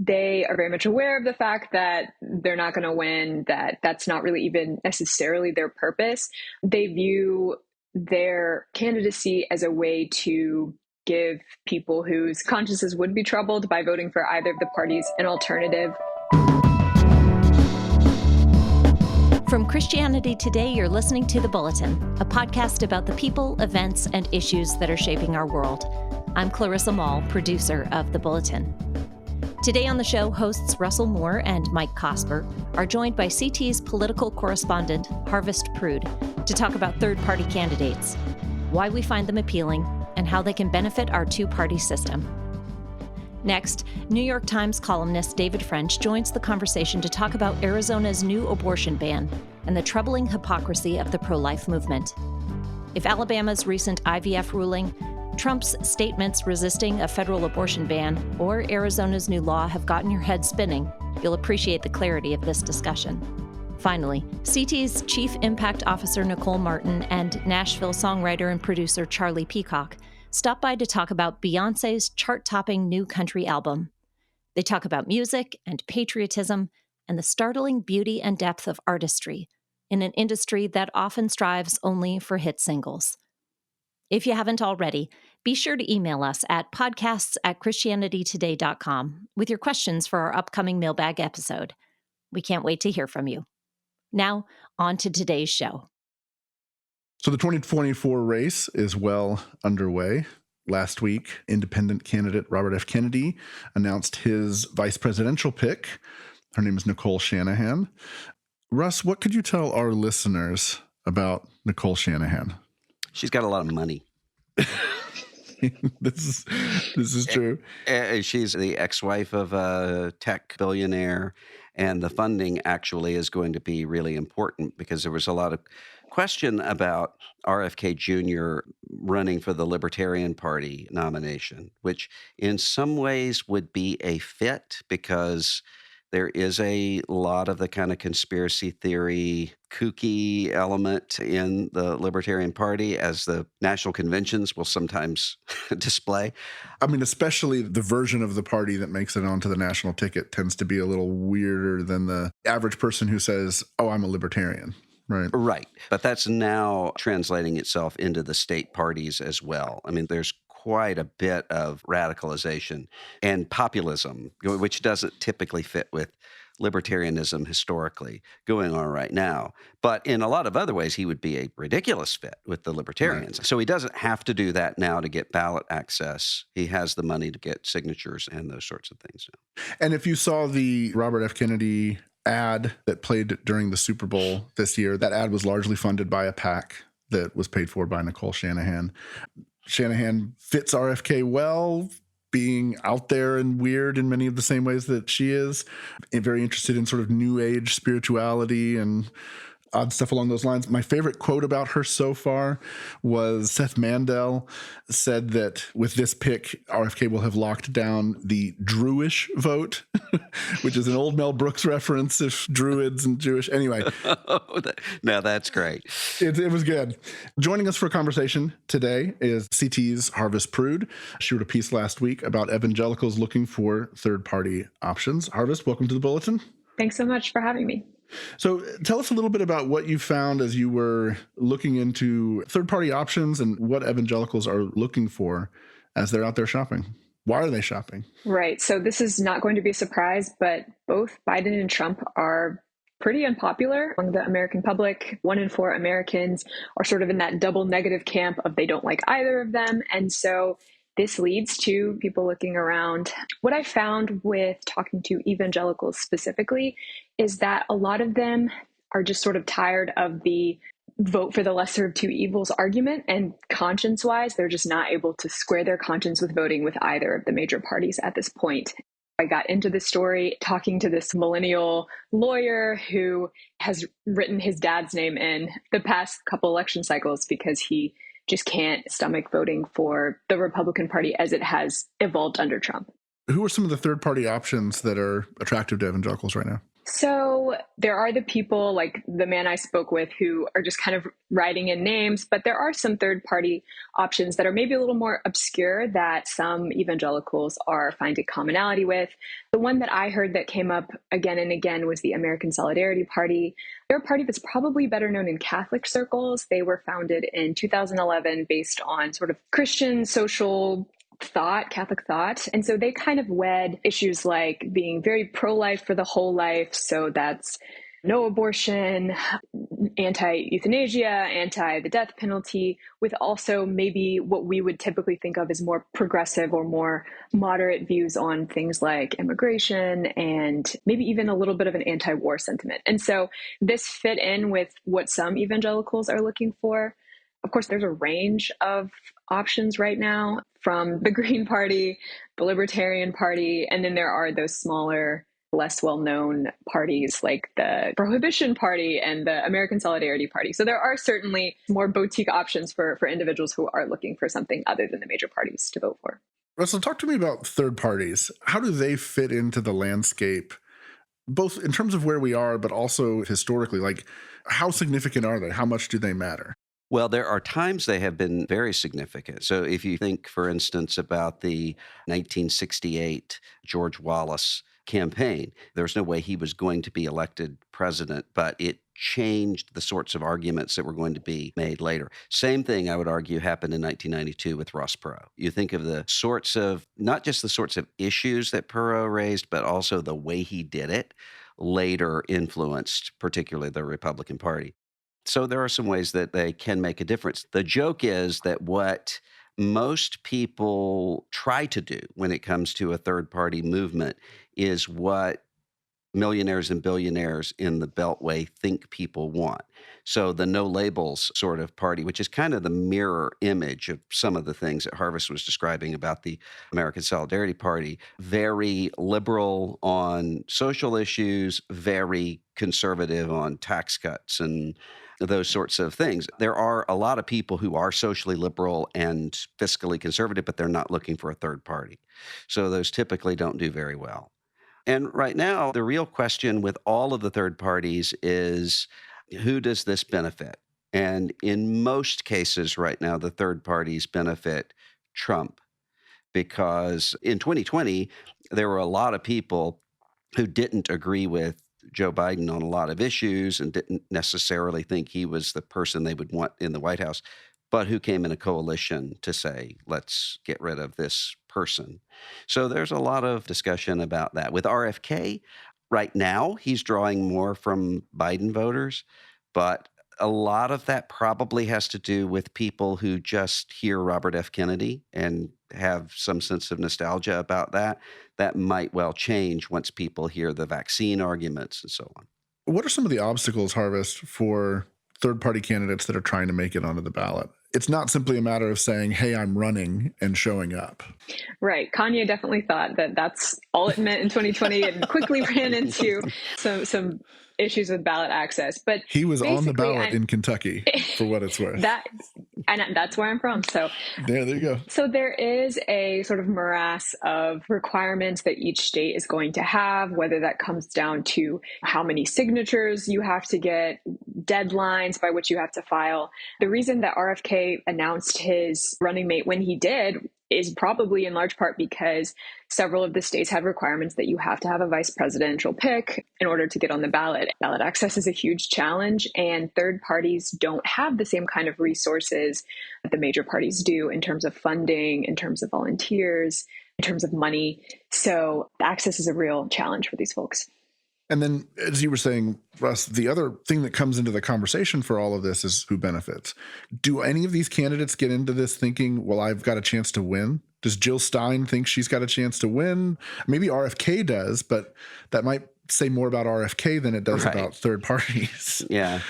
they are very much aware of the fact that they're not going to win, that that's not really even necessarily their purpose. They view their candidacy as a way to give people whose consciences would be troubled by voting for either of the parties an alternative. From Christianity Today, you're listening to The Bulletin, a podcast about the people, events, and issues that are shaping our world. I'm Clarissa Mall, producer of The Bulletin. Today on the show, hosts Russell Moore and Mike Cosper are joined by CT's political correspondent, Harvest Prude, to talk about third-party candidates, why we find them appealing, and how they can benefit our two-party system. Next, New York Times columnist David French joins the conversation to talk about Arizona's new abortion ban and the troubling hypocrisy of the pro-life movement. If Alabama's recent IVF ruling, Trump's statements resisting a federal abortion ban, or Arizona's new law have gotten your head spinning, you'll appreciate the clarity of this discussion. Finally, CT's Chief Impact Officer Nicole Martin and Nashville songwriter and producer Charlie Peacock stop by to talk about Beyonce's chart-topping new country album. They talk about music and patriotism and the startling beauty and depth of artistry in an industry that often strives only for hit singles. If you haven't already, be sure to email us at podcasts@christianitytoday.com with your questions for our upcoming mailbag episode. We can't wait to hear from you. Now, on to today's show. So the 2024 race is well underway. Last week, independent candidate Robert F. Kennedy announced his vice presidential pick. Her name is Nicole Shanahan. Russ, what could you tell our listeners about Nicole Shanahan? She's got a lot of money. This is true. She's the ex-wife of a tech billionaire, and the funding actually is going to be really important because there was a lot of question about RFK Jr. running for the Libertarian Party nomination, which in some ways would be a fit because there is a lot of the kind of conspiracy theory, kooky element in the Libertarian Party, as the national conventions will sometimes display. I mean, especially the version of the party that makes it onto the national ticket tends to be a little weirder than the average person who says, oh, I'm a libertarian. Right. But that's now translating itself into the state parties as well. I mean, there's quite a bit of radicalization and populism, which doesn't typically fit with libertarianism historically going on right now. But in a lot of other ways, he would be a ridiculous fit with the libertarians. Right. So he doesn't have to do that now to get ballot access. He has the money to get signatures and those sorts of things now. And if you saw the Robert F. Kennedy ad that played during the Super Bowl this year, that ad was largely funded by a PAC that was paid for by Nicole Shanahan. Shanahan fits RFK well, being out there and weird in many of the same ways that she is, and very interested in sort of new age spirituality and odd stuff along those lines. My favorite quote about her so far was Seth Mandel said that with this pick, RFK will have locked down the Druish vote, which is an old Mel Brooks reference, if Druids and Jewish. Anyway. No, that's great. It was good. Joining us for a conversation today is CT's Harvest Prude. She wrote a piece last week about evangelicals looking for third-party options. Harvest, welcome to the Bulletin. Thanks so much for having me. So tell us a little bit about what you found as you were looking into third-party options and what evangelicals are looking for as they're out there shopping. Why are they shopping? Right. So this is not going to be a surprise, but both Biden and Trump are pretty unpopular among the American public. 1 in 4 Americans are sort of in that double negative camp of they don't like either of them. And so this leads to people looking around. What I found with talking to evangelicals specifically is that a lot of them are just sort of tired of the vote for the lesser of two evils argument, and conscience-wise, they're just not able to square their conscience with voting with either of the major parties at this point. I got into this story talking to this millennial lawyer who has written his dad's name in the past couple election cycles because he just can't stomach voting for the Republican Party as it has evolved under Trump. Who are some of the third-party options that are attractive to evangelicals right now? So there are the people like the man I spoke with who are just kind of writing in names, but there are some third party options that are maybe a little more obscure that some evangelicals are finding commonality with. The one that I heard that came up again and again was the American Solidarity Party. They're a party that's probably better known in Catholic circles. They were founded in 2011 based on sort of Christian social thought, Catholic thought. And so they kind of wed issues like being very pro-life for the whole life. So that's no abortion, anti-euthanasia, anti the death penalty, with also maybe what we would typically think of as more progressive or more moderate views on things like immigration and maybe even a little bit of an anti-war sentiment. And so this fit in with what some evangelicals are looking for. Of course, there's a range of options right now from the Green Party, the Libertarian Party, and then there are those smaller, less well-known parties like the Prohibition Party and the American Solidarity Party. So there are certainly more boutique options for individuals who are looking for something other than the major parties to vote for. Russell, talk to me about third parties. How do they fit into the landscape, both in terms of where we are, but also historically? Like, how significant are they? How much do they matter? Well, there are times they have been very significant. So if you think, for instance, about the 1968 George Wallace campaign, there's no way he was going to be elected president, but it changed the sorts of arguments that were going to be made later. Same thing, I would argue, happened in 1992 with Ross Perot. You think of the sorts of, not just the sorts of issues that Perot raised, but also the way he did it later influenced particularly the Republican Party. So there are some ways that they can make a difference. The joke is that what most people try to do when it comes to a third party movement is what millionaires and billionaires in the Beltway think people want. So the no labels sort of party, which is kind of the mirror image of some of the things that Harvest was describing about the American Solidarity Party, very liberal on social issues, very conservative on tax cuts and those sorts of things. There are a lot of people who are socially liberal and fiscally conservative, but they're not looking for a third party. So those typically don't do very well. And right now, the real question with all of the third parties is, who does this benefit? And in most cases right now, the third parties benefit Trump, because in 2020, there were a lot of people who didn't agree with Joe Biden on a lot of issues and didn't necessarily think he was the person they would want in the White House, but who came in a coalition to say, let's get rid of this person. So there's a lot of discussion about that. With RFK, right now, he's drawing more from Biden voters, but a lot of that probably has to do with people who just hear Robert F. Kennedy and have some sense of nostalgia about that. That might well change once people hear the vaccine arguments and so on. What are some of the obstacles, Harvest, for third-party candidates that are trying to make it onto the ballot? It's not simply a matter of saying, hey, I'm running and showing up. Right. Kanye definitely thought that that's all it meant in 2020 and quickly ran into some issues with ballot access. But he was on the ballot in Kentucky, for what it's worth. And that's where I'm from. So there you go. So there is a sort of morass of requirements that each state is going to have, whether that comes down to how many signatures you have to get, deadlines by which you have to file. The reason that RFK announced his running mate when he did is probably in large part because several of the states have requirements that you have to have a vice presidential pick in order to get on the ballot. Ballot access is a huge challenge, and third parties don't have the same kind of resources that the major parties do in terms of funding, in terms of volunteers, in terms of money. So access is a real challenge for these folks. And then, as you were saying, Russ, the other thing that comes into the conversation for all of this is who benefits. Do any of these candidates get into this thinking, well, I've got a chance to win? Does Jill Stein think she's got a chance to win? Maybe RFK does, but that might say more about RFK than it does about third parties. Yeah.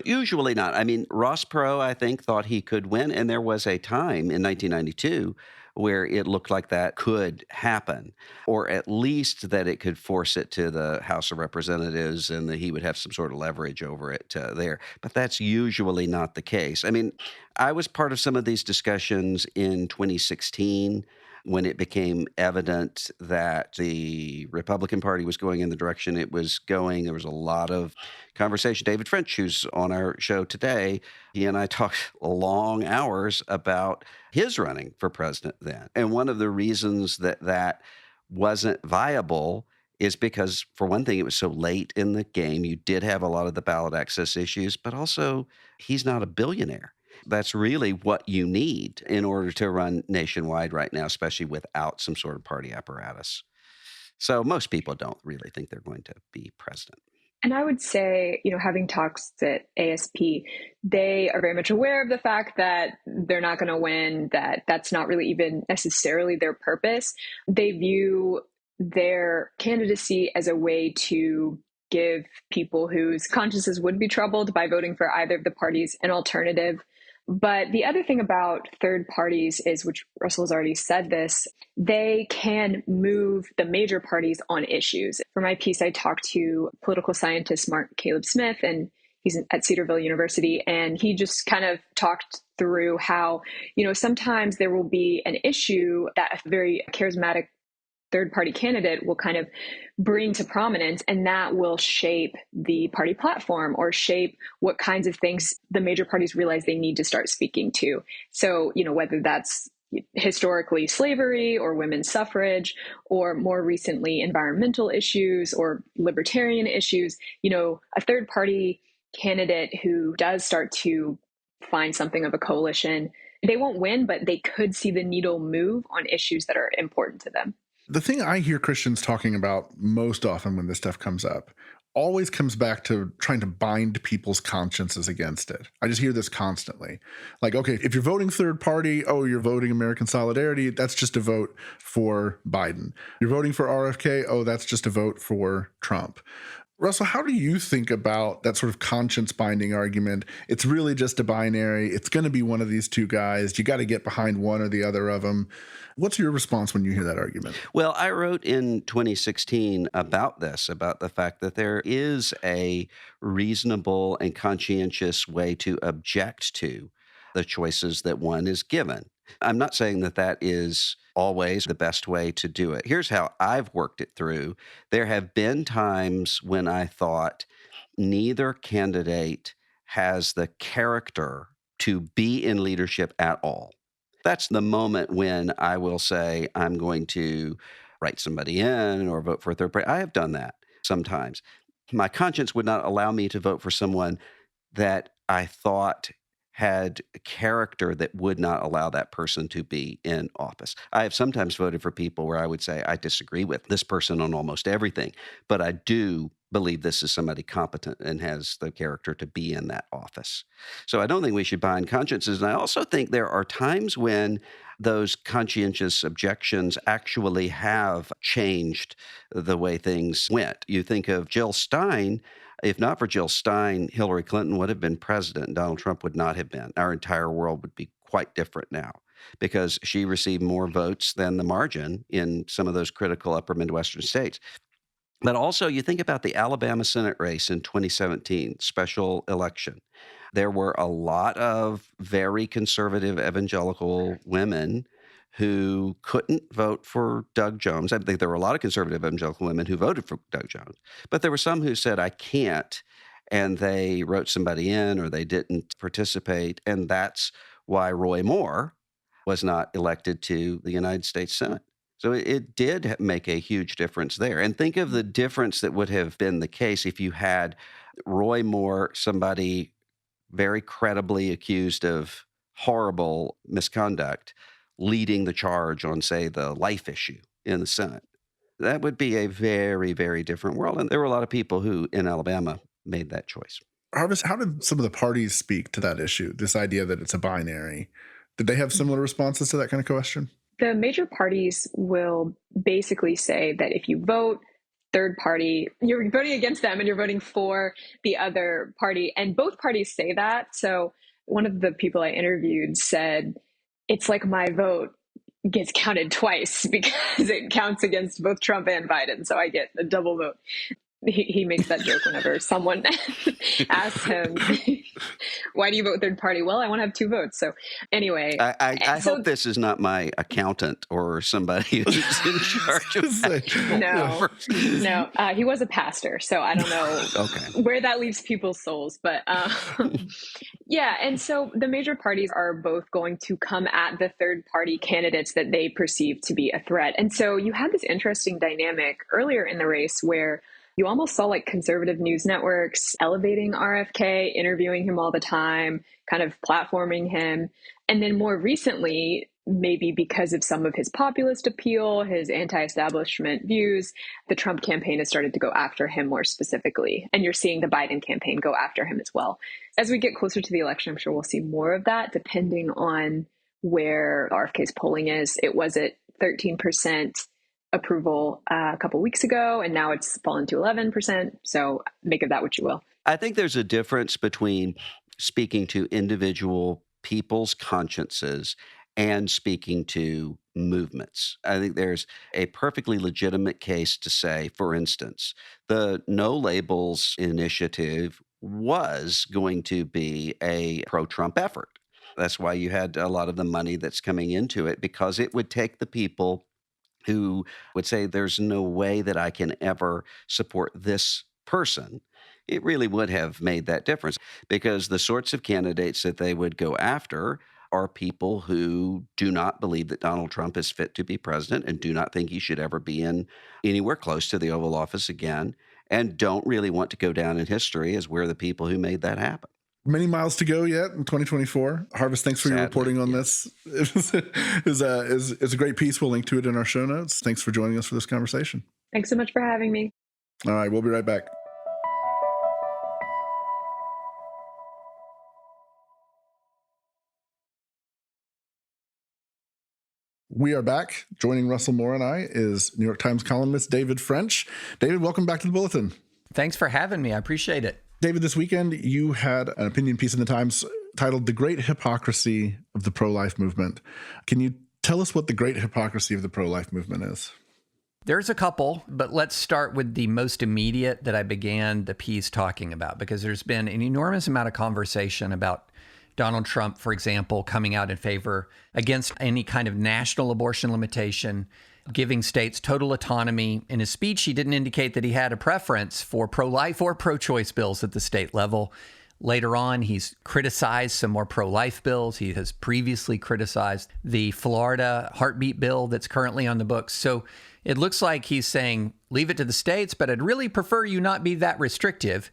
Usually not. I mean, Ross Perot, I think, thought he could win. And there was a time in 1992 where it looked like that could happen, or at least that it could force it to the House of Representatives and that he would have some sort of leverage over it there. But that's usually not the case. I mean, I was part of some of these discussions in 2016 when it became evident that the Republican Party was going in the direction it was going. There was a lot of conversation. David French, who's on our show today, he and I talked long hours about his running for president then. And one of the reasons that that wasn't viable is because, for one thing, it was so late in the game. You did have a lot of the ballot access issues, but also he's not a billionaire. That's really what you need in order to run nationwide right now, especially without some sort of party apparatus. So most people don't really think they're going to be president. And I would say, having talks at ASP, they are very much aware of the fact that they're not going to win, that that's not really even necessarily their purpose. They view their candidacy as a way to give people whose consciences would be troubled by voting for either of the parties an alternative. But the other thing about third parties is, which Russell's already said this, they can move the major parties on issues. For my piece, I talked to political scientist Mark Caleb Smith, and he's at Cedarville University, and he just kind of talked through how, sometimes there will be an issue that a very charismatic third party candidate will kind of bring to prominence, and that will shape the party platform or shape what kinds of things the major parties realize they need to start speaking to. So, whether that's historically slavery or women's suffrage, or more recently environmental issues or libertarian issues, a third party candidate who does start to find something of a coalition, they won't win, but they could see the needle move on issues that are important to them. The thing I hear Christians talking about most often when this stuff comes up always comes back to trying to bind people's consciences against it. I just hear this constantly. Like, okay, if you're voting third party, you're voting American Solidarity, that's just a vote for Biden. You're voting for RFK, that's just a vote for Trump. Russell, how do you think about that sort of conscience binding argument? It's really just a binary. It's going to be one of these two guys. You got to get behind one or the other of them. What's your response when you hear that argument? Well, I wrote in 2016 about this, about the fact that there is a reasonable and conscientious way to object to the choices that one is given. I'm not saying that that is always the best way to do it. Here's how I've worked it through. There have been times when I thought neither candidate has the character to be in leadership at all. That's the moment when I will say I'm going to write somebody in or vote for a third party. I have done that sometimes. My conscience would not allow me to vote for someone that I thought had character that would not allow that person to be in office. I have sometimes voted for people where I would say, I disagree with this person on almost everything, but I do believe this is somebody competent and has the character to be in that office. So I don't think we should bind consciences. And I also think there are times when those conscientious objections actually have changed the way things went. You think of Jill Stein. If not for Jill Stein, Hillary Clinton would have been president and Donald Trump would not have been. Our entire world would be quite different now because she received more votes than the margin in some of those critical upper Midwestern states. But also, you think about the Alabama Senate race in 2017, special election. There were a lot of very conservative evangelical women who couldn't vote for Doug Jones. I think there were a lot of conservative evangelical women who voted for Doug Jones, but there were some who said, I can't, and they wrote somebody in or they didn't participate, and that's why Roy Moore was not elected to the United States Senate. So it did make a huge difference there. And think of the difference that would have been the case if you had Roy Moore, somebody very credibly accused of horrible misconduct, leading the charge on, say, the life issue in the Senate. That would be a very, very different world. And there were a lot of people who in Alabama made that choice. Harvest, how did some of the parties speak to that issue, this idea that it's a binary? Did they have similar responses to that kind of question? The major parties will basically say that if you vote third party, you're voting against them and you're voting for the other party. And both parties say that. So one of the people I interviewed said, it's like my vote gets counted twice because it counts against both Trump and Biden. So I get a double vote. He makes that joke whenever someone asks him, why do you vote third party? Well, I want to have 2 votes. So anyway, I so hope this is not my accountant or somebody who's in charge of no, he was a pastor, so I don't know where that leaves people's souls. But yeah, and so the major parties are both going to come at the third party candidates that they perceive to be a threat. And so you had this interesting dynamic earlier in the race where you almost saw like conservative news networks elevating RFK, interviewing him all the time, kind of platforming him. And then more recently, maybe because of some of his populist appeal, his anti-establishment views, the Trump campaign has started to go after him more specifically. And you're seeing the Biden campaign go after him as well. As we get closer to the election, I'm sure we'll see more of that depending on where RFK's polling is. It was at 13% approval a couple weeks ago, and now it's fallen to 11%. So make of that what you will. I think there's a difference between speaking to individual people's consciences and speaking to movements. I think there's a perfectly legitimate case to say, for instance, the No Labels initiative was going to be a pro-Trump effort. That's why you had a lot of the money that's coming into it, because it would take the people who would say, there's no way that I can ever support this person. It really would have made that difference, because the sorts of candidates that they would go after are people who do not believe that Donald Trump is fit to be president and do not think he should ever be in anywhere close to the Oval Office again, and don't really want to go down in history as we're the people who made that happen. Many miles to go yet in 2024. Harvest, thanks for your reporting on this. It's a great piece. We'll link to it in our show notes. Thanks for joining us for this conversation. Thanks so much for having me. All right, we'll be right back. We are back. Joining Russell Moore and I is New York Times columnist David French. David, welcome back to the Bulletin. Thanks for having me. I appreciate it. David, this weekend you had an opinion piece in the Times titled The Great Hypocrisy of the Pro-Life Movement. Can you tell us what the great hypocrisy of the pro-life movement is? There's a couple, but let's start with the most immediate that I began the piece talking about, because there's been an enormous amount of conversation about Donald Trump, for example, coming out in favor against any kind of national abortion limitation, giving states total autonomy. In his speech, he didn't indicate that he had a preference for pro-life or pro-choice bills at the state level. Later on, he's criticized some more pro-life bills. He has previously criticized the Florida heartbeat bill that's currently on the books. So it looks like he's saying, leave it to the states, but I'd really prefer you not be that restrictive.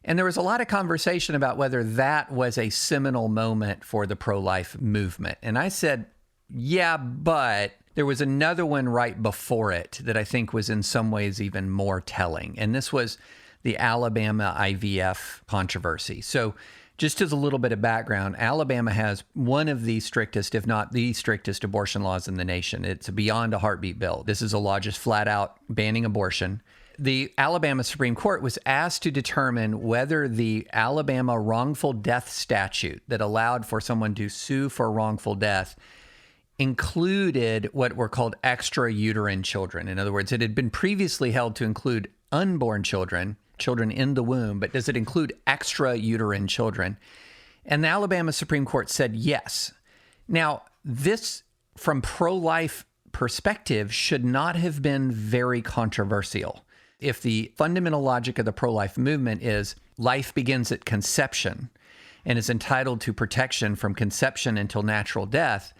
And there was a lot of conversation about whether that was a seminal moment for the pro-life movement. And I said, yeah, but there was another one right before it that I think was in some ways even more telling. And this was the Alabama IVF controversy. So just as a little bit of background, Alabama has one of the strictest, if not the strictest, abortion laws in the nation. It's a beyond a heartbeat bill. This is a law just flat out banning abortion. The Alabama Supreme Court was asked to determine whether the Alabama wrongful death statute that allowed for someone to sue for wrongful death included what were called extrauterine children. In other words, it had been previously held to include unborn children, children in the womb, but does it include extrauterine children? And the Alabama Supreme Court said yes. Now, this, from pro-life perspective, should not have been very controversial. If the fundamental logic of the pro-life movement is life begins at conception and is entitled to protection from conception until natural death,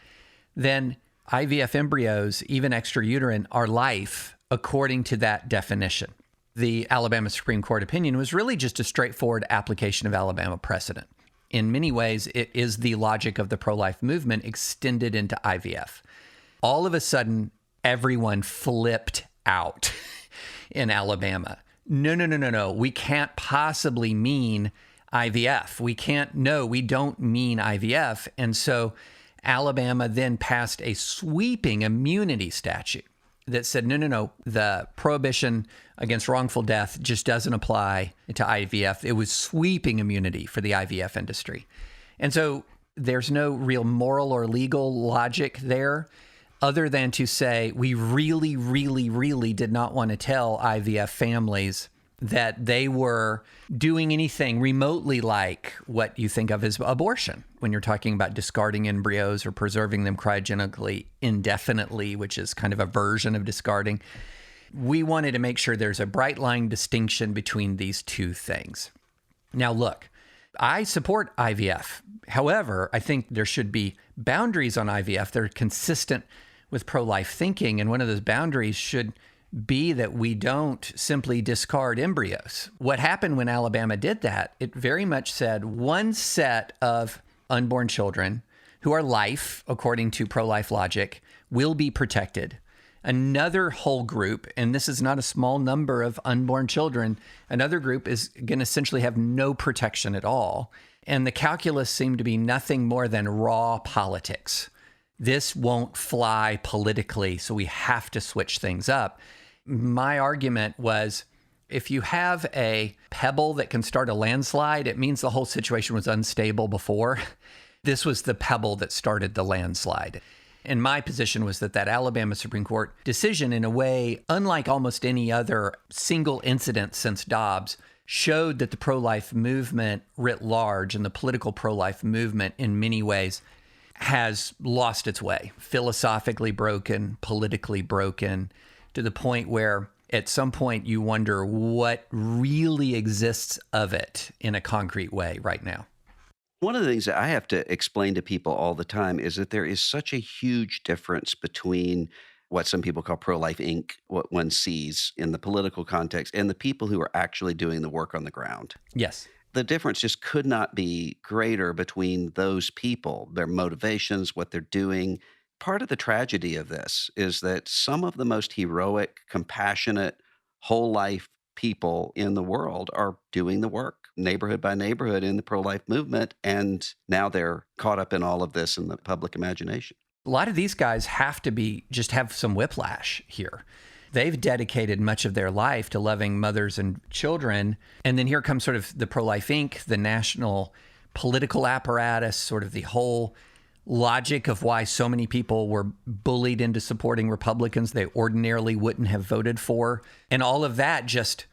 then IVF embryos, even extrauterine, are life according to that definition. The Alabama Supreme Court opinion was really just a straightforward application of Alabama precedent. In many ways, it is the logic of the pro-life movement extended into IVF. All of a sudden, everyone flipped out in Alabama. No. We can't possibly mean IVF. We don't mean IVF. And so Alabama then passed a sweeping immunity statute that said, no, the prohibition against wrongful death just doesn't apply to IVF. It was sweeping immunity for the IVF industry. And so there's no real moral or legal logic there other than to say we really, really, really did not want to tell IVF families that they were doing anything remotely like what you think of as abortion when you're talking about discarding embryos or preserving them cryogenically indefinitely, which is kind of a version of discarding. We wanted to make sure there's a bright line distinction between these two things. Now, look, I support IVF. However, I think there should be boundaries on IVF that are consistent with pro-life thinking. And one of those boundaries should be that we don't simply discard embryos. What happened when Alabama did that, it very much said one set of unborn children who are life, according to pro-life logic, will be protected. Another whole group, and this is not a small number of unborn children, another group is going to essentially have no protection at all. And the calculus seemed to be nothing more than raw politics. This won't fly politically, so we have to switch things up. My argument was, if you have a pebble that can start a landslide, it means the whole situation was unstable before. This was the pebble that started the landslide. And my position was that Alabama Supreme Court decision, in a way, unlike almost any other single incident since Dobbs, showed that the pro-life movement writ large and the political pro-life movement in many ways has lost its way, philosophically broken, politically broken, to the point where at some point you wonder what really exists of it in a concrete way right now. One of the things that I have to explain to people all the time is that there is such a huge difference between what some people call pro-life Inc., what one sees in the political context, and the people who are actually doing the work on the ground. Yes. The difference just could not be greater between those people, their motivations, what they're doing. Part of the tragedy of this is that some of the most heroic, compassionate, whole life people in the world are doing the work, neighborhood by neighborhood, in the pro-life movement, and now they're caught up in all of this in the public imagination. A lot of these guys have to just have some whiplash here. They've dedicated much of their life to loving mothers and children, and then here comes sort of the Pro-Life Inc., the national political apparatus, sort of the whole logic of why so many people were bullied into supporting Republicans they ordinarily wouldn't have voted for. And all of that just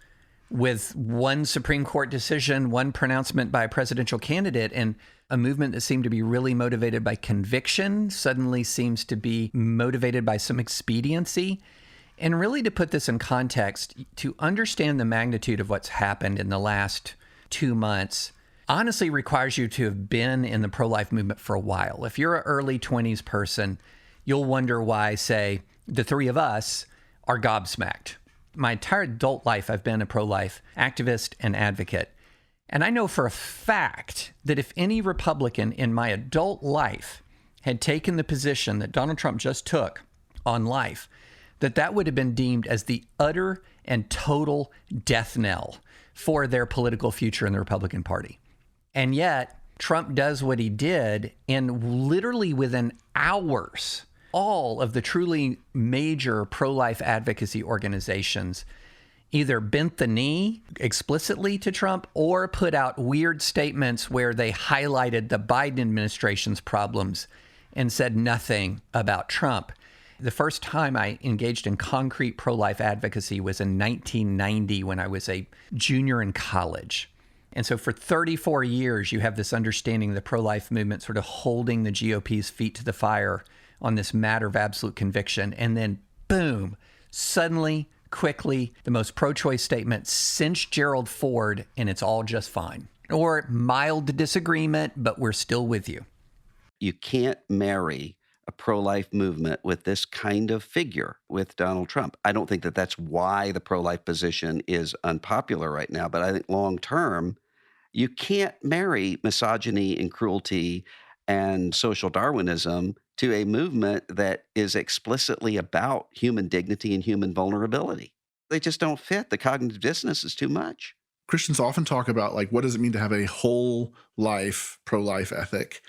with one Supreme Court decision, one pronouncement by a presidential candidate, and a movement that seemed to be really motivated by conviction suddenly seems to be motivated by some expediency. And really, to put this in context, to understand the magnitude of what's happened in the last 2 months honestly requires you to have been in the pro-life movement for a while. If you're an early 20s person, you'll wonder why, say, the three of us are gobsmacked. My entire adult life, I've been a pro-life activist and advocate. And I know for a fact that if any Republican in my adult life had taken the position that Donald Trump just took on life, that would have been deemed as the utter and total death knell for their political future in the Republican Party. And yet, Trump does what he did, and literally within hours, all of the truly major pro-life advocacy organizations either bent the knee explicitly to Trump or put out weird statements where they highlighted the Biden administration's problems and said nothing about Trump. The first time I engaged in concrete pro-life advocacy was in 1990 when I was a junior in college. And so for 34 years, you have this understanding of the pro-life movement sort of holding the GOP's feet to the fire on this matter of absolute conviction. And then, boom, suddenly, quickly, the most pro-choice statement since Gerald Ford, and it's all just fine. Or mild disagreement, but we're still with you. You can't marry a pro-life movement with this kind of figure, with Donald Trump. I don't think that that's why the pro-life position is unpopular right now, but I think long term, you can't marry misogyny and cruelty and social Darwinism to a movement that is explicitly about human dignity and human vulnerability. They just don't fit. The cognitive dissonance is too much. Christians often talk about, like, what does it mean to have a whole life pro-life ethic?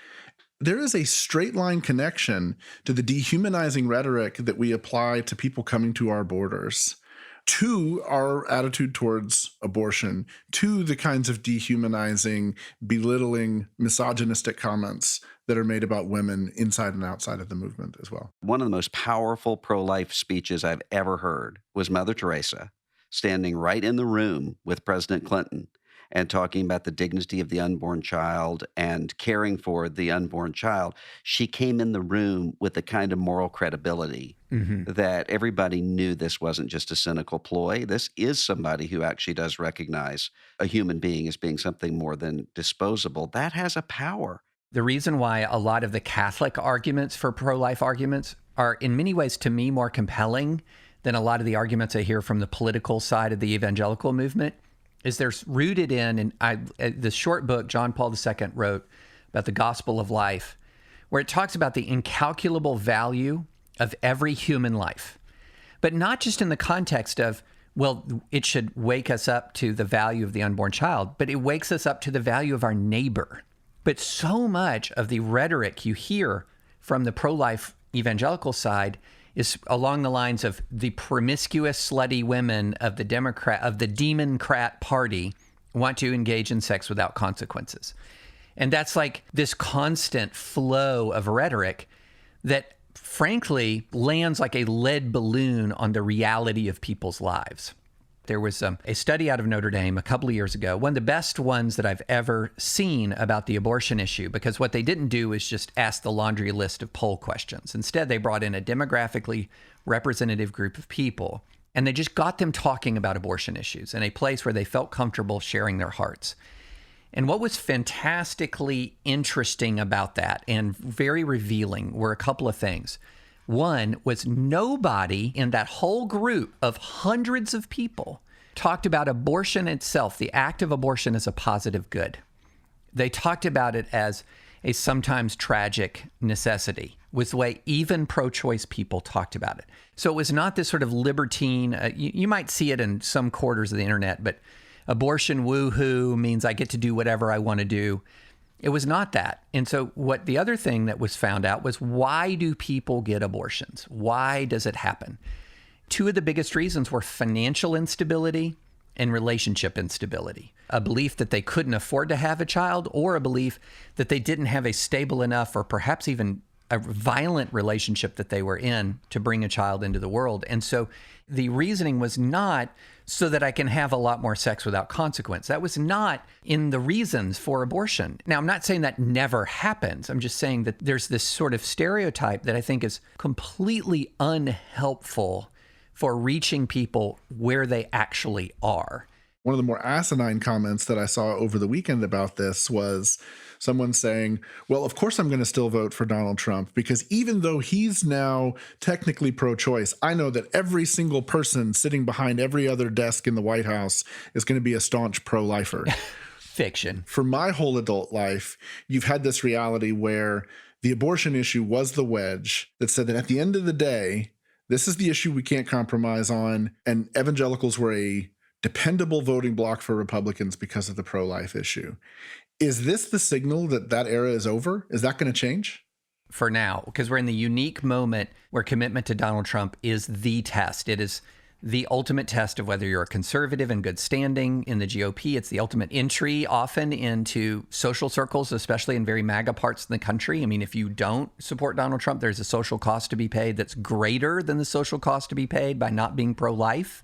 There is a straight line connection to the dehumanizing rhetoric that we apply to people coming to our borders, to our attitude towards abortion, to the kinds of dehumanizing, belittling, misogynistic comments that are made about women inside and outside of the movement as well. One of the most powerful pro-life speeches I've ever heard was Mother Teresa, standing right in the room with President Clinton and talking about the dignity of the unborn child and caring for the unborn child, she came in the room with the kind of moral credibility that everybody knew this wasn't just a cynical ploy. This is somebody who actually does recognize a human being as being something more than disposable. That has a power. The reason why a lot of the Catholic arguments for pro-life arguments are in many ways, to me, more compelling than a lot of the arguments I hear from the political side of the evangelical movement is there's rooted in the short book John Paul II wrote about the gospel of life, where it talks about the incalculable value of every human life, but not just in the context of, well, it should wake us up to the value of the unborn child, but it wakes us up to the value of our neighbor. But so much of the rhetoric you hear from the pro-life evangelical side is along the lines of the promiscuous, slutty women of the Democrat Party want to engage in sex without consequences. And that's like this constant flow of rhetoric that frankly lands like a lead balloon on the reality of people's lives. There was a study out of Notre Dame a couple of years ago, one of the best ones that I've ever seen about the abortion issue, because what they didn't do is just ask the laundry list of poll questions. Instead, they brought in a demographically representative group of people, and they just got them talking about abortion issues in a place where they felt comfortable sharing their hearts. And what was fantastically interesting about that and very revealing were a couple of things. One was nobody in that whole group of hundreds of people talked about abortion itself, the act of abortion, as a positive good. They talked about it as a sometimes tragic necessity, was the way even pro-choice people talked about it. So it was not this sort of libertine, you might see it in some quarters of the internet, but abortion woohoo means I get to do whatever I want to do. It was not that. And so what the other thing that was found out was, why do people get abortions? Why does it happen? Two of the biggest reasons were financial instability and relationship instability. A belief that they couldn't afford to have a child, or a belief that they didn't have a stable enough or perhaps even a violent relationship that they were in to bring a child into the world. And so the reasoning was not so that I can have a lot more sex without consequence. That was not in the reasons for abortion. Now, I'm not saying that never happens. I'm just saying that there's this sort of stereotype that I think is completely unhelpful for reaching people where they actually are. One of the more asinine comments that I saw over the weekend about this was someone saying, well, of course I'm going to still vote for Donald Trump, because even though he's now technically pro-choice, I know that every single person sitting behind every other desk in the White House is going to be a staunch pro-lifer. Fiction. For my whole adult life, you've had this reality where the abortion issue was the wedge that said that at the end of the day, this is the issue we can't compromise on, and evangelicals were a dependable voting bloc for Republicans because of the pro-life issue. Is this the signal that that era is over? Is that going to change? For now, because we're in the unique moment where commitment to Donald Trump is the test. It is the ultimate test of whether you're a conservative in good standing in the GOP. It's the ultimate entry often into social circles, especially in very MAGA parts of the country. I mean, if you don't support Donald Trump, there's a social cost to be paid that's greater than the social cost to be paid by not being pro-life.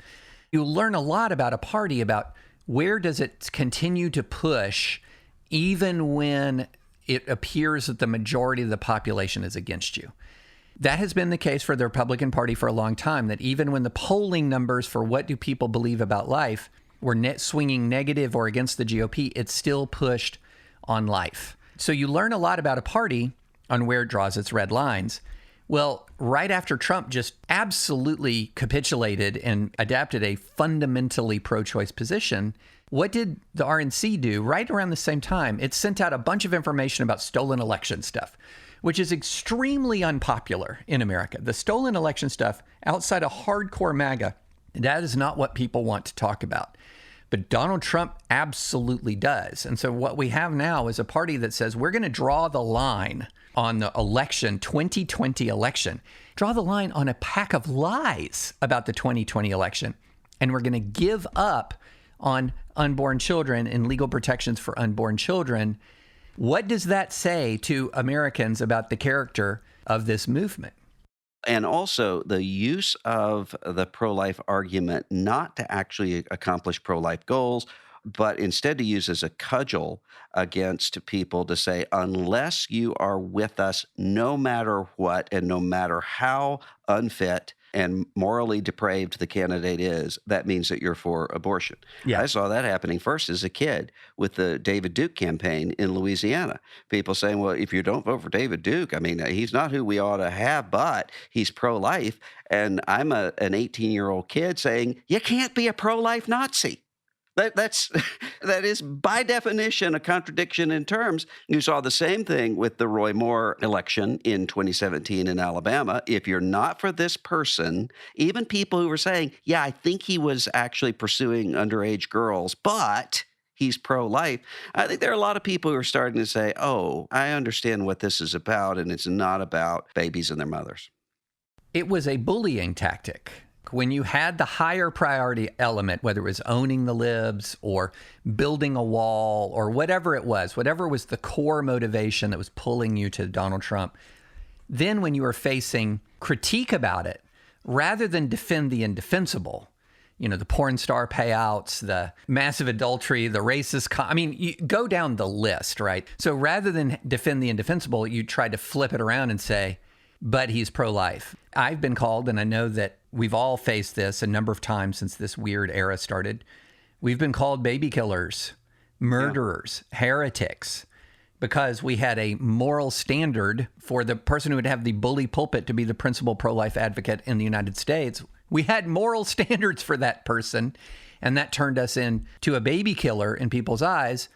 You learn a lot about a party, about where does it continue to push even when it appears that the majority of the population is against you. That has been the case for the Republican Party for a long time, that even when the polling numbers for what do people believe about life were swinging negative or against the GOP, it still pushed on life. So you learn a lot about a party on where it draws its red lines. Well, right after Trump just absolutely capitulated and adapted a fundamentally pro-choice position, what did the RNC do right around the same time? It sent out a bunch of information about stolen election stuff, which is extremely unpopular in America. The stolen election stuff outside of hardcore MAGA, that is not what people want to talk about. But Donald Trump absolutely does. And so what we have now is a party that says we're going to draw the line on the election, 2020 election, draw the line on a pack of lies about the 2020 election. And we're going to give up on unborn children and legal protections for unborn children. What does that say to Americans about the character of this movement? And also the use of the pro-life argument not to actually accomplish pro-life goals, but instead to use as a cudgel against people to say, unless you are with us no matter what and no matter how unfit and morally depraved the candidate is, that means that you're for abortion. Yeah. I saw that happening first as a kid with the David Duke campaign in Louisiana. People saying, well, if you don't vote for David Duke, I mean, he's not who we ought to have, but he's pro-life. And I'm an 18-year-old kid saying, you can't be a pro-life Nazi. That is by definition a contradiction in terms. You saw the same thing with the Roy Moore election in 2017 in Alabama. If you're not for this person, even people who were saying, yeah, I think he was actually pursuing underage girls, but he's pro-life. I think there are a lot of people who are starting to say, oh, I understand what this is about, and it's not about babies and their mothers. It was a bullying tactic. When you had the higher priority element, whether it was owning the libs or building a wall or whatever it was, whatever was the core motivation that was pulling you to Donald Trump, then when you were facing critique about it, rather than defend the indefensible, the porn star payouts, the massive adultery, the racist, you go down the list, right? So rather than defend the indefensible, you tried to flip it around and say, but he's pro-life. I've been called, and I know that we've all faced this a number of times since this weird era started. We've been called baby killers, murderers, heretics, because we had a moral standard for the person who would have the bully pulpit to be the principal pro-life advocate in the United States. We had moral standards for that person, and that turned us into a baby killer in people's eyes.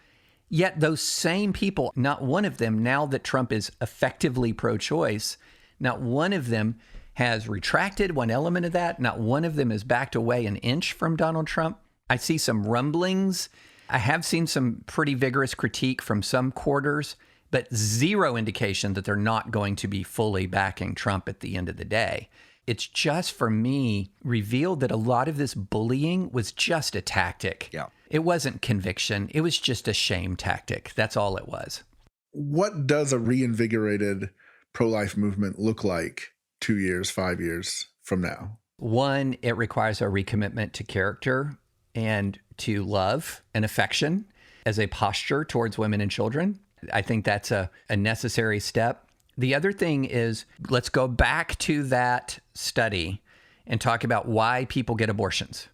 Yet those same people, not one of them, now that Trump is effectively pro-choice, not one of them has retracted one element of that. Not one of them has backed away an inch from Donald Trump. I see some rumblings. I have seen some pretty vigorous critique from some quarters, but zero indication that they're not going to be fully backing Trump at the end of the day. It's just, for me, revealed that a lot of this bullying was just a tactic. Yeah. It wasn't conviction. It was just a shame tactic. That's all it was. What does a reinvigorated pro-life movement look like 2 years, 5 years from now? One, it requires a recommitment to character and to love and affection as a posture towards women and children. I think that's a necessary step. The other thing is, let's go back to that study and talk about why people get abortions.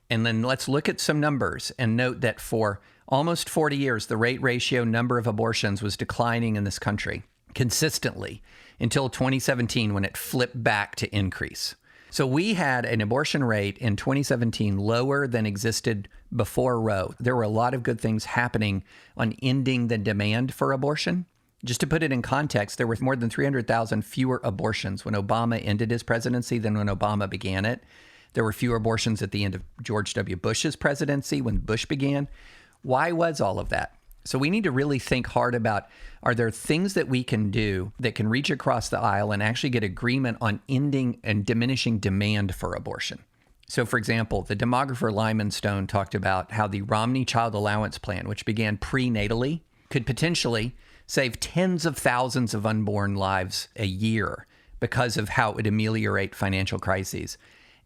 And then let's look at some numbers and note that for almost 40 years, the rate ratio number of abortions was declining in this country consistently until 2017, when it flipped back to increase. So we had an abortion rate in 2017 lower than existed before Roe. There were a lot of good things happening on ending the demand for abortion. Just to put it in context, there were more than 300,000 fewer abortions when Obama ended his presidency than when Obama began it. There were fewer abortions at the end of George W. Bush's presidency when Bush began. Why was all of that? So we need to really think hard about, are there things that we can do that can reach across the aisle and actually get agreement on ending and diminishing demand for abortion? So, for example, the demographer Lyman Stone talked about how the Romney Child Allowance Plan, which began prenatally, could potentially save tens of thousands of unborn lives a year because of how it would ameliorate financial crises.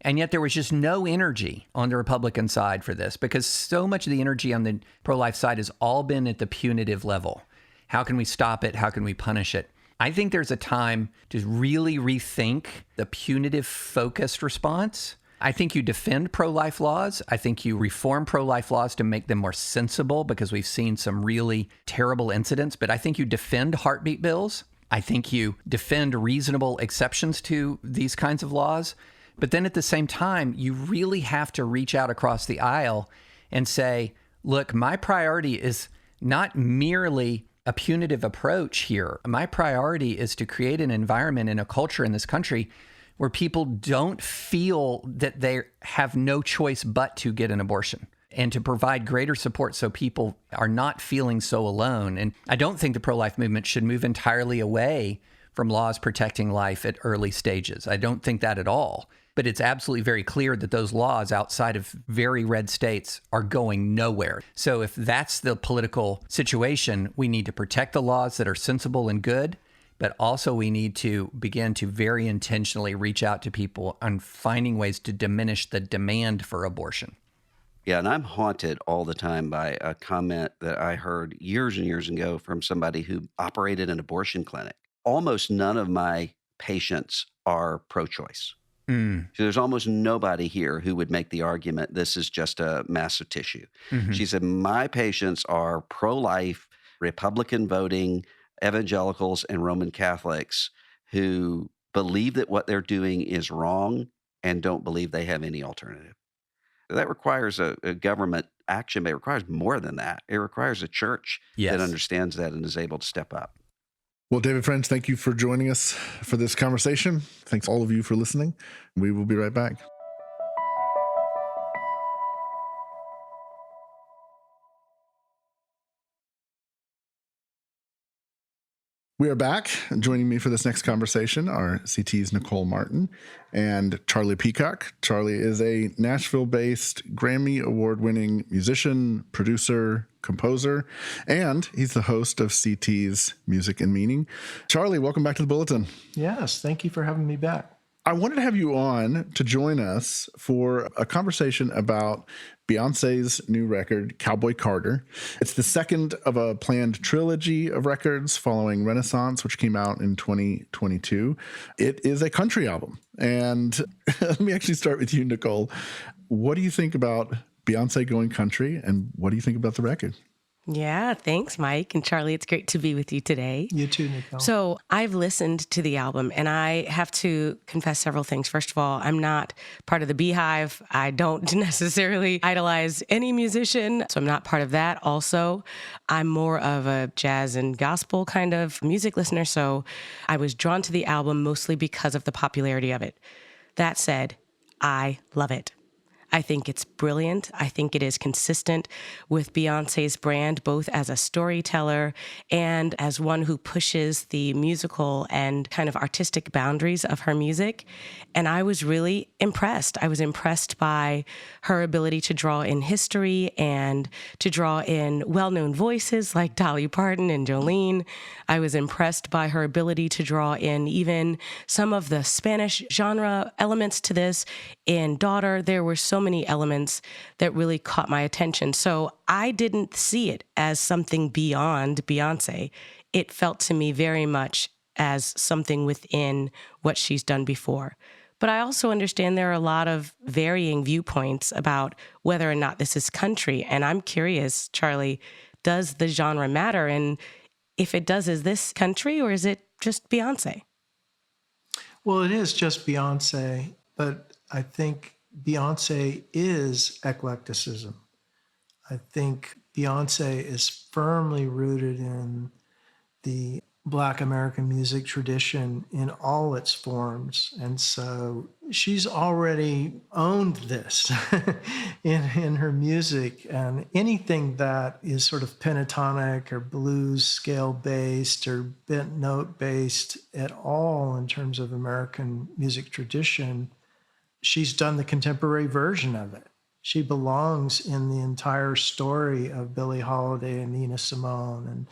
And yet there was just no energy on the Republican side for this, because so much of the energy on the pro-life side has all been at the punitive level. How can we stop it? How can we punish it? I think there's a time to really rethink the punitive focused response. I think you defend pro-life laws. I think you reform pro-life laws to make them more sensible, because we've seen some really terrible incidents. But I think you defend heartbeat bills. I think you defend reasonable exceptions to these kinds of laws. But then at the same time, you really have to reach out across the aisle and say, look, my priority is not merely a punitive approach here. My priority is to create an environment and a culture in this country where people don't feel that they have no choice but to get an abortion, and to provide greater support so people are not feeling so alone. And I don't think the pro-life movement should move entirely away from laws protecting life at early stages. I don't think that at all. But it's absolutely very clear that those laws outside of very red states are going nowhere. So if that's the political situation, we need to protect the laws that are sensible and good but also we need to begin to very intentionally reach out to people on finding ways to diminish the demand for abortion. Yeah, and I'm haunted all the time by a comment that I heard years and years ago from somebody who operated an abortion clinic. Almost none of my patients are pro-choice. So there's almost nobody here who would make the argument this is just a mass of tissue. She said, my patients are pro-life, Republican voting, evangelicals, and Roman Catholics who believe that what they're doing is wrong and don't believe they have any alternative. That requires a government action, but it requires more than that. It requires a church that understands that and is able to step up. Well, David French, thank you for joining us for this conversation. Thanks all of you for listening. We will be right back. We are back. Joining me for this next conversation are CT's Nicole Martin and Charlie Peacock. Charlie is a Nashville-based Grammy Award-winning musician, producer, composer, and he's the host of CT's Music and Meaning. Charlie, welcome back to the Bulletin. Yes, thank you for having me back. I wanted to have you on to join us for a conversation about Beyonce's new record, Cowboy Carter. It's the second of a planned trilogy of records following Renaissance, which came out in 2022. It is a country album. And let me actually start with you, Nicole. What do you think about Beyonce going country, and what do you think about the record? Yeah, thanks, Mike. And Charlie, it's great to be with you today. You too, Nicole. So I've listened to the album, and I have to confess several things. First of all, I'm not part of the Beehive. I don't necessarily idolize any musician, so I'm not part of that. Also, I'm more of a jazz and gospel kind of music listener, so I was drawn to the album mostly because of the popularity of it. That said, I love it. I think it's brilliant. I think it is consistent with Beyonce's brand, both as a storyteller and as one who pushes the musical and kind of artistic boundaries of her music. And I was really impressed. I was impressed by her ability to draw in history and to draw in well-known voices like Dolly Parton and Jolene. I was impressed by her ability to draw in even some of the Spanish genre elements to this. In Daughter, there were so many elements that really caught my attention. So I didn't see it as something beyond Beyonce. It felt to me very much as something within what she's done before. But I also understand there are a lot of varying viewpoints about whether or not this is country. And I'm curious, Charlie, does the genre matter? And if it does, is this country or is it just Beyonce? Well, it is just Beyonce, but I think Beyonce is eclecticism. I think Beyonce is firmly rooted in the Black American music tradition in all its forms. And so she's already owned this in her music. And anything that is sort of pentatonic or blues scale based or bent note based at all in terms of American music tradition, she's done the contemporary version of it. She belongs in the entire story of Billie Holiday and Nina Simone and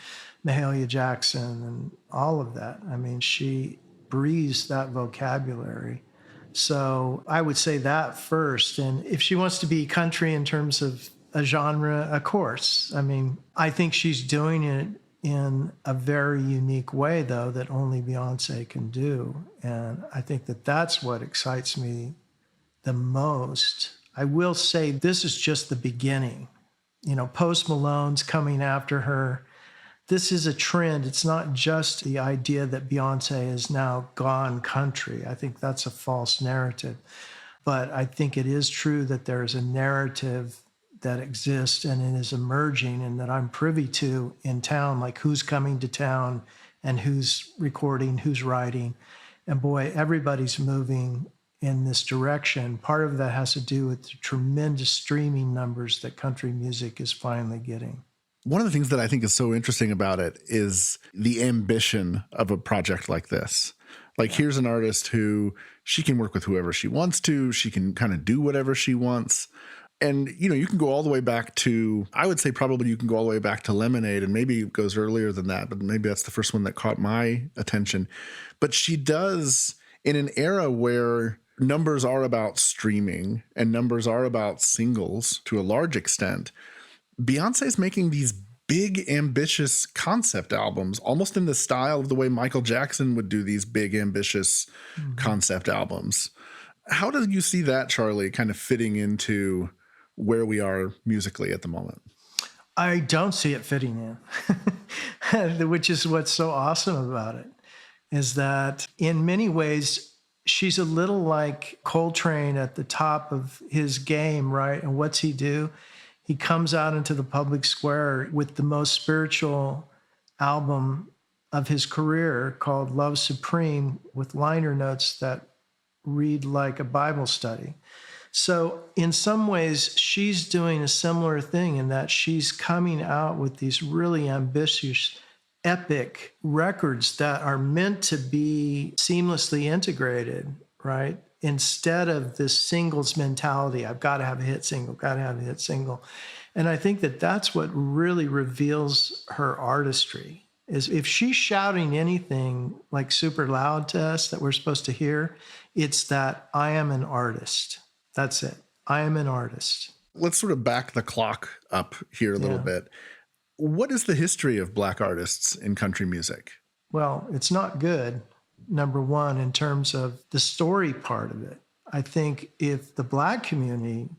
Mahalia Jackson and all of that. I mean, she breathes that vocabulary. So I would say that first. And if she wants to be country in terms of a genre, of course. I mean, I think she's doing it in a very unique way, though, that only Beyonce can do. And I think that that's what excites me the most. I will say this is just the beginning. You know, Post Malone's coming after her. This is a trend. It's not just the idea that Beyonce is now gone country. I think that's a false narrative. But I think it is true that there is a narrative that exists and it is emerging and that I'm privy to in town, like who's coming to town and who's recording, who's writing. And boy, everybody's moving in this direction. Part of that has to do with the tremendous streaming numbers that country music is finally getting. One of the things that I think is so interesting about it is the ambition of a project like this. Like, here's an artist who she can work with whoever she wants to. She can kind of do whatever she wants. And, you can go all the way back to, I would say probably you can go all the way back to Lemonade, and maybe it goes earlier than that, but maybe that's the first one that caught my attention. But she does, in an era where numbers are about streaming and numbers are about singles to a large extent, Beyonce's making these big, ambitious concept albums, almost in the style of the way Michael Jackson would do these big, ambitious concept albums. How do you see that, Charlie, kind of fitting into where we are musically at the moment? I don't see it fitting in, which is what's so awesome about it, is that in many ways, she's a little like Coltrane at the top of his game, right? And what's he do? He comes out into the public square with the most spiritual album of his career called Love Supreme, with liner notes that read like a Bible study. So in some ways, she's doing a similar thing in that she's coming out with these really ambitious, epic records that are meant to be seamlessly integrated, right? Instead of this singles mentality, I've got to have a hit single, got to have a hit single. And I think that that's what really reveals her artistry, is if she's shouting anything like super loud to us that we're supposed to hear, it's that I am an artist. That's it. I am an artist. Let's sort of back the clock up here a little bit. What is the history of Black artists in country music? Well, it's not good, number one, in terms of the story part of it. I think if the Black community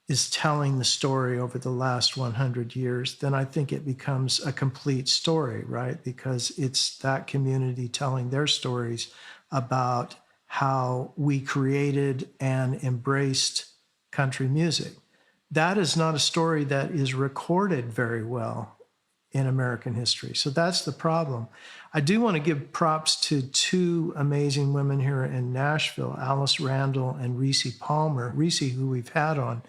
is telling the story over the last 100 years, then I think it becomes a complete story, right? Because it's that community telling their stories about how we created and embraced country music. That is not a story that is recorded very well in American history. So that's the problem. I do want to give props to two amazing women here in Nashville, Alice Randall and Reese Palmer. Reese, who we've had on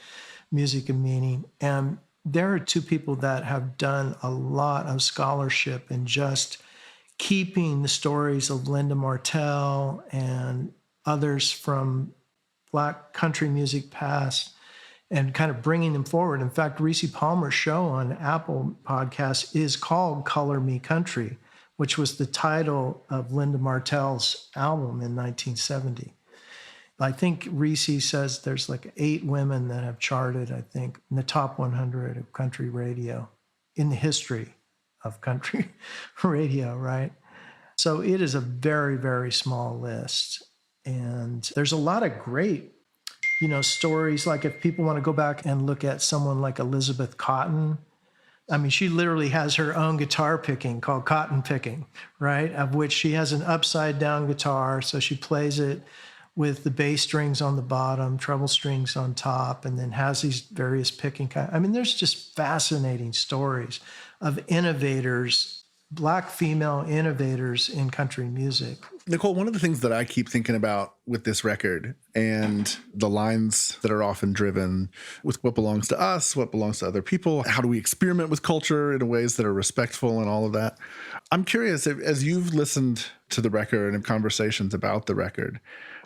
Music and Meaning. And there are two people that have done a lot of scholarship in just keeping the stories of Linda Martell and others from Black country music past and kind of bringing them forward. In fact, Reese Palmer's show on Apple Podcasts is called Color Me Country, which was the title of Linda Martell's album in 1970. I think Reese says there's like 8 women that have charted, I think, in the top 100 of country radio in the history of country radio, right? So it is a very, very small list. And there's a lot of great, stories. Like if people want to go back and look at someone like Elizabeth Cotton, I mean, she literally has her own guitar picking called cotton picking, right? Of which she has an upside down guitar. So she plays it with the bass strings on the bottom, treble strings on top, and then has these various picking kinds. I mean, there's just fascinating stories of innovators, Black female innovators in country music. Nicole, one of the things that I keep thinking about with this record and the lines that are often driven with what belongs to us, what belongs to other people, how do we experiment with culture in ways that are respectful and all of that. I'm curious, as you've listened to the record and have conversations about the record,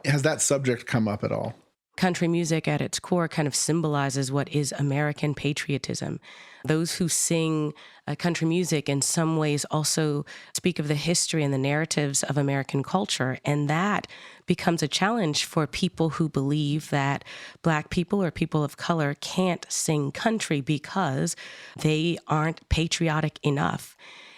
has that subject come up at all? Country music at its core kind of symbolizes what is American patriotism. Those who sing country music in some ways also speak of the history and the narratives of American culture. And that becomes a challenge for people who believe that Black people or people of color can't sing country because they aren't patriotic enough.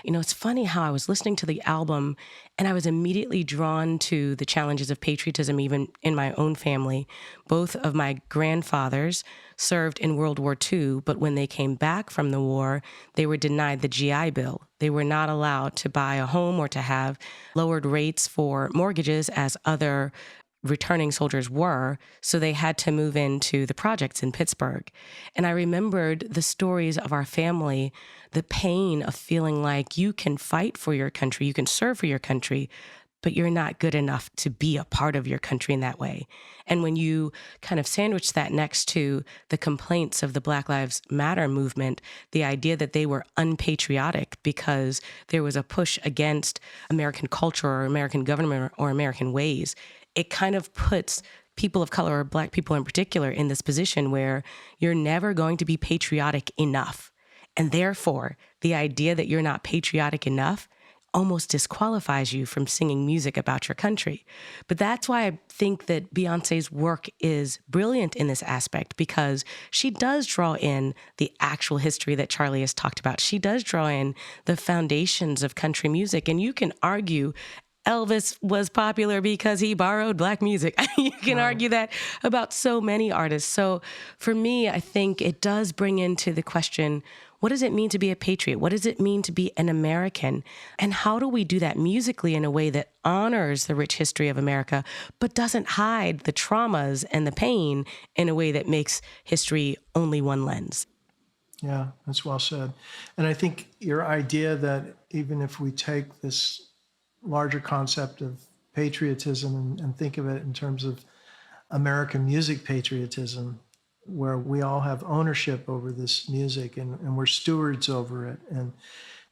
It's funny how I was listening to the album and I was immediately drawn to the challenges of patriotism, even in my own family. Both of my grandfathers served in World War II, but when they came back from the war, they were denied the GI Bill. They were not allowed to buy a home or to have lowered rates for mortgages as other returning soldiers were, so they had to move into the projects in Pittsburgh. And I remembered the stories of our family, the pain of feeling like you can fight for your country, you can serve for your country, but you're not good enough to be a part of your country in that way. And when you kind of sandwich that next to the complaints of the Black Lives Matter movement, the idea that they were unpatriotic because there was a push against American culture or American government or American ways, it kind of puts people of color, or Black people in particular, in this position where you're never going to be patriotic enough. And therefore, the idea that you're not patriotic enough almost disqualifies you from singing music about your country. But that's why I think that Beyonce's work is brilliant in this aspect, because she does draw in the actual history that Charlie has talked about. She does draw in the foundations of country music. And you can argue Elvis was popular because he borrowed Black music. You can argue that about so many artists. So for me, I think it does bring into the question, what does it mean to be a patriot? What does it mean to be an American? And how do we do that musically in a way that honors the rich history of America, but doesn't hide the traumas and the pain in a way that makes history only one lens? Yeah, that's well said. And I think your idea that even if we take this larger concept of patriotism and think of it in terms of American music patriotism, where we all have ownership over this music and we're stewards over it. And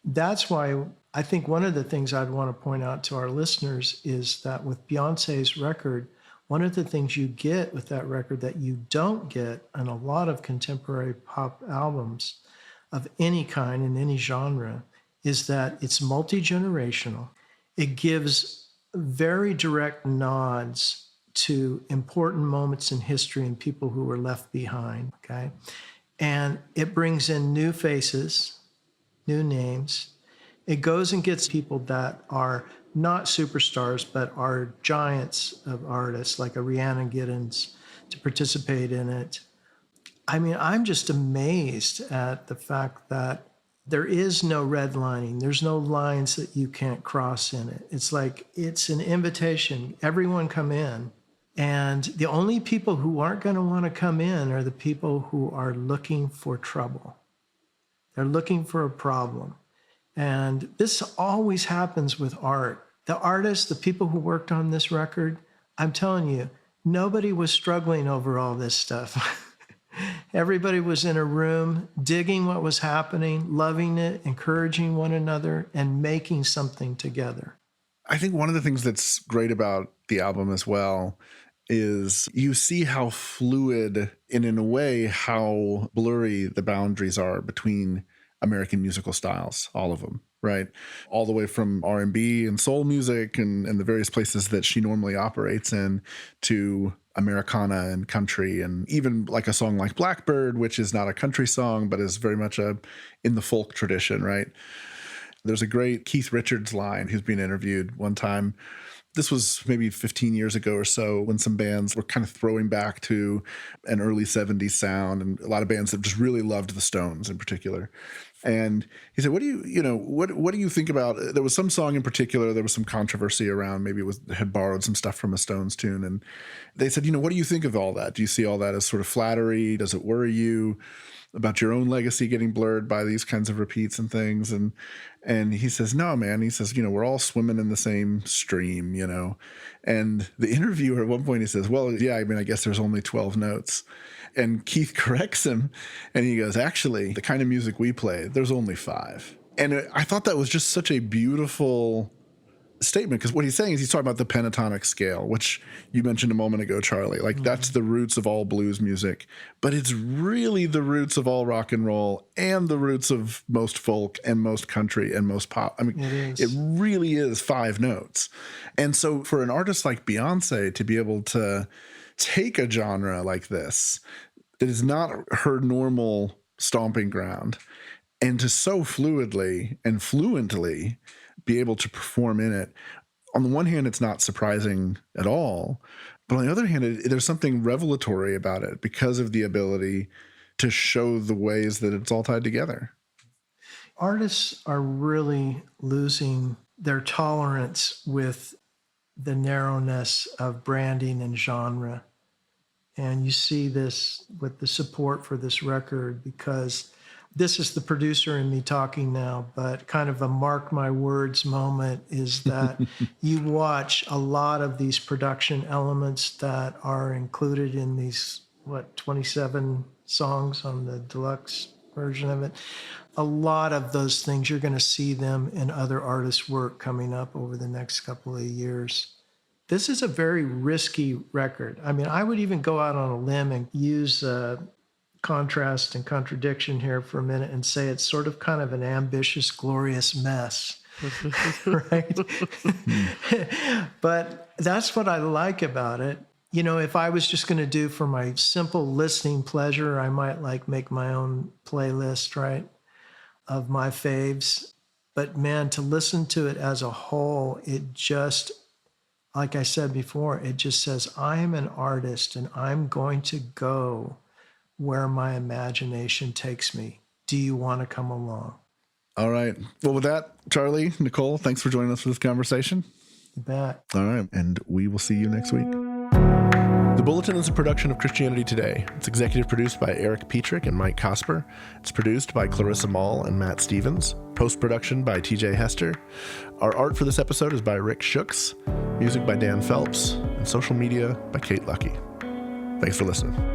that's why I think one of the things I'd want to point out to our listeners is that with Beyonce's record, one of the things you get with that record that you don't get in a lot of contemporary pop albums of any kind in any genre is that it's multi-generational. It gives very direct nods to important moments in history and people who were left behind, okay? And it brings in new faces, new names. It goes and gets people that are not superstars, but are giants of artists, like a Rihanna Giddens, to participate in it. I mean, I'm just amazed at the fact that there is no redlining. There's no lines that you can't cross in it. It's like, it's an invitation. Everyone come in. And the only people who aren't going to want to come in are the people who are looking for trouble. They're looking for a problem. And this always happens with art. The artists, the people who worked on this record, I'm telling you, nobody was struggling over all this stuff. Everybody was in a room, digging what was happening, loving it, encouraging one another, and making something together. I think one of the things that's great about the album as well is you see how fluid and in a way how blurry the boundaries are between American musical styles, all of them, right? All the way from R&B and soul music and the various places that she normally operates in to Americana and country, and even like a song like Blackbird, which is not a country song, but is very much in the folk tradition, right? There's a great Keith Richards line who's been interviewed one time. This was maybe 15 years ago or so, when some bands were kind of throwing back to an early 70s sound, and a lot of bands that just really loved the Stones in particular. And he said, what do you think about, there was some song in particular, there was some controversy around, maybe had borrowed some stuff from a Stones tune. And they said, what do you think of all that? Do you see all that as sort of flattery? Does it worry you about your own legacy getting blurred by these kinds of repeats and things? And he says, no, man. He says, we're all swimming in the same stream, And the interviewer at one point, he says, well, yeah, I guess there's only 12 notes. And Keith corrects him, and he goes, actually, the kind of music we play, there's only 5. And I thought that was just such a beautiful statement, because what he's saying is he's talking about the pentatonic scale, which you mentioned a moment ago, Charlie. Like, that's the roots of all blues music, but it's really the roots of all rock and roll and the roots of most folk and most country and most pop. I mean, it really is 5 notes. And so for an artist like Beyonce to be able to take a genre like this that is not her normal stomping ground, and to so fluidly and fluently be able to perform in it, on the one hand, it's not surprising at all. But on the other hand, there's something revelatory about it because of the ability to show the ways that it's all tied together. Artists are really losing their tolerance with the narrowness of branding and genre. And you see this with the support for this record, because this is the producer in me talking now, but kind of a mark my words moment is that you watch a lot of these production elements that are included in these, 27 songs on the deluxe version of it. A lot of those things, you're going to see them in other artists' work coming up over the next couple of years. this is a very risky record. I mean, I would even go out on a limb and use contrast and contradiction here for a minute and say it's sort of kind of an ambitious, glorious mess. Right? But that's what I like about it. You know, if I was just going to do for my simple listening pleasure, I might like make my own playlist, right, of my faves. But man, to listen to it as a whole, it just, like I said before, it just says, I am an artist and I'm going to go where my imagination takes me. Do you want to come along? All right. Well, with that, Charlie, Nicole, thanks for joining us for this conversation. You bet. All right. And we will see you next week. The Bulletin is a production of Christianity Today. It's executive produced by Eric Petrick and Mike Cosper. It's produced by Clarissa Mall and Matt Stevens. Post-production by TJ Hester. Our art for this episode is by Rick Shooks. Music by Dan Phelps. And social media by Kate Lucky. Thanks for listening.